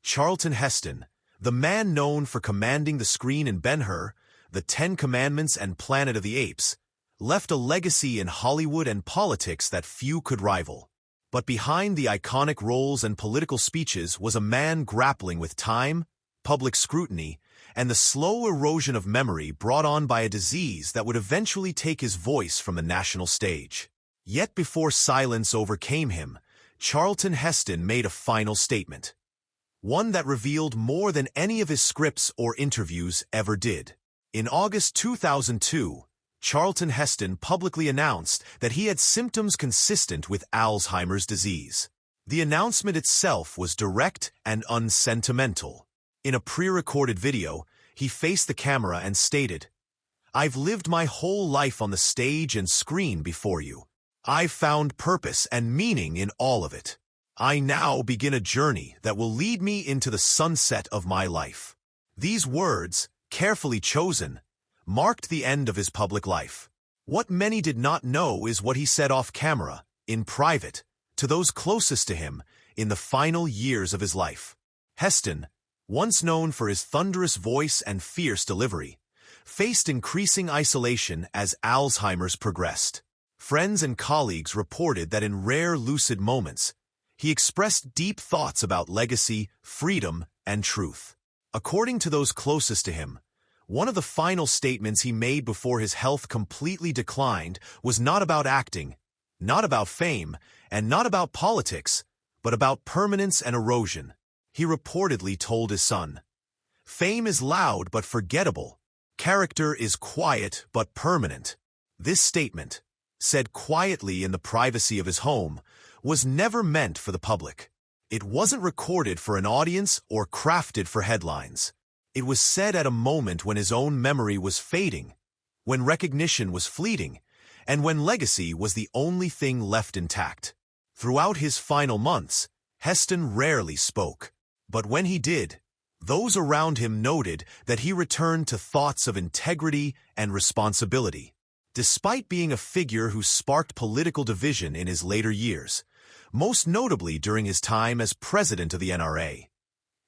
Charlton Heston, the man known for commanding the screen in Ben-Hur, The Ten Commandments and Planet of the Apes, left a legacy in Hollywood and politics that few could rival. But behind the iconic roles and political speeches was a man grappling with time, public scrutiny, and the slow erosion of memory brought on by a disease that would eventually take his voice from the national stage. Yet before silence overcame him, Charlton Heston made a final statement. One that revealed more than any of his scripts or interviews ever did. In August 2002, Charlton Heston publicly announced that he had symptoms consistent with Alzheimer's disease. The announcement itself was direct and unsentimental. In a pre-recorded video, he faced the camera and stated, "I've lived my whole life on the stage and screen before you. I've found purpose and meaning in all of it. I now begin a journey that will lead me into the sunset of my life." These words, carefully chosen, marked the end of his public life. What many did not know is what he said off camera, in private, to those closest to him, in the final years of his life. Heston, once known for his thunderous voice and fierce delivery, faced increasing isolation as Alzheimer's progressed. Friends and colleagues reported that in rare lucid moments, he expressed deep thoughts about legacy, freedom, and truth. According to those closest to him, one of the final statements he made before his health completely declined was not about acting, not about fame, and not about politics, but about permanence and erosion. He reportedly told his son, "Fame is loud but forgettable. Character is quiet but permanent." This statement, said quietly in the privacy of his home, was never meant for the public. It wasn't recorded for an audience or crafted for headlines. It was said at a moment when his own memory was fading, when recognition was fleeting, and when legacy was the only thing left intact. Throughout his final months, Heston rarely spoke. But when he did, those around him noted that he returned to thoughts of integrity and responsibility. Despite being a figure who sparked political division in his later years, most notably during his time as president of the NRA,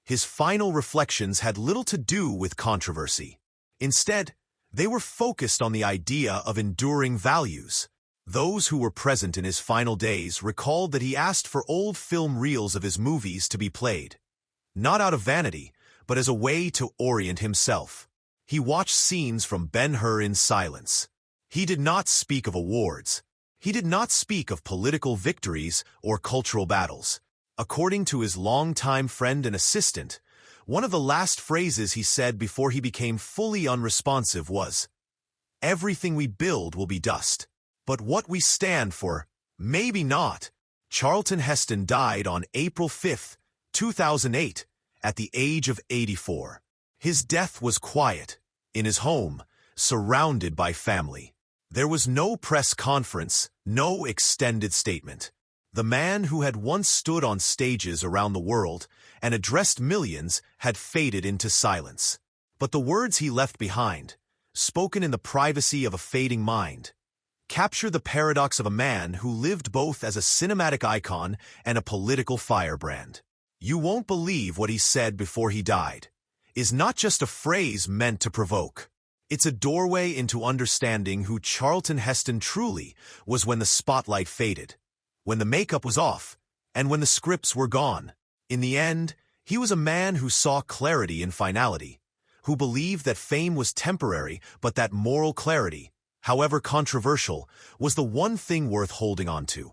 his final reflections had little to do with controversy. Instead, they were focused on the idea of enduring values. Those who were present in his final days recalled that he asked for old film reels of his movies to be played, not out of vanity, but as a way to orient himself. He watched scenes from Ben-Hur in silence. He did not speak of awards. He did not speak of political victories or cultural battles. According to his longtime friend and assistant, one of the last phrases he said before he became fully unresponsive was, "Everything we build will be dust, but what we stand for, maybe not." Charlton Heston died on April 5, 2008, at the age of 84. His death was quiet, in his home, surrounded by family. There was no press conference, no extended statement. The man who had once stood on stages around the world and addressed millions had faded into silence. But the words he left behind, spoken in the privacy of a fading mind, capture the paradox of a man who lived both as a cinematic icon and a political firebrand. "You won't believe what he said before he died" is not just a phrase meant to provoke. It's a doorway into understanding who Charlton Heston truly was when the spotlight faded, when the makeup was off, and when the scripts were gone. In the end, he was a man who saw clarity in finality, who believed that fame was temporary but that moral clarity, however controversial, was the one thing worth holding on to.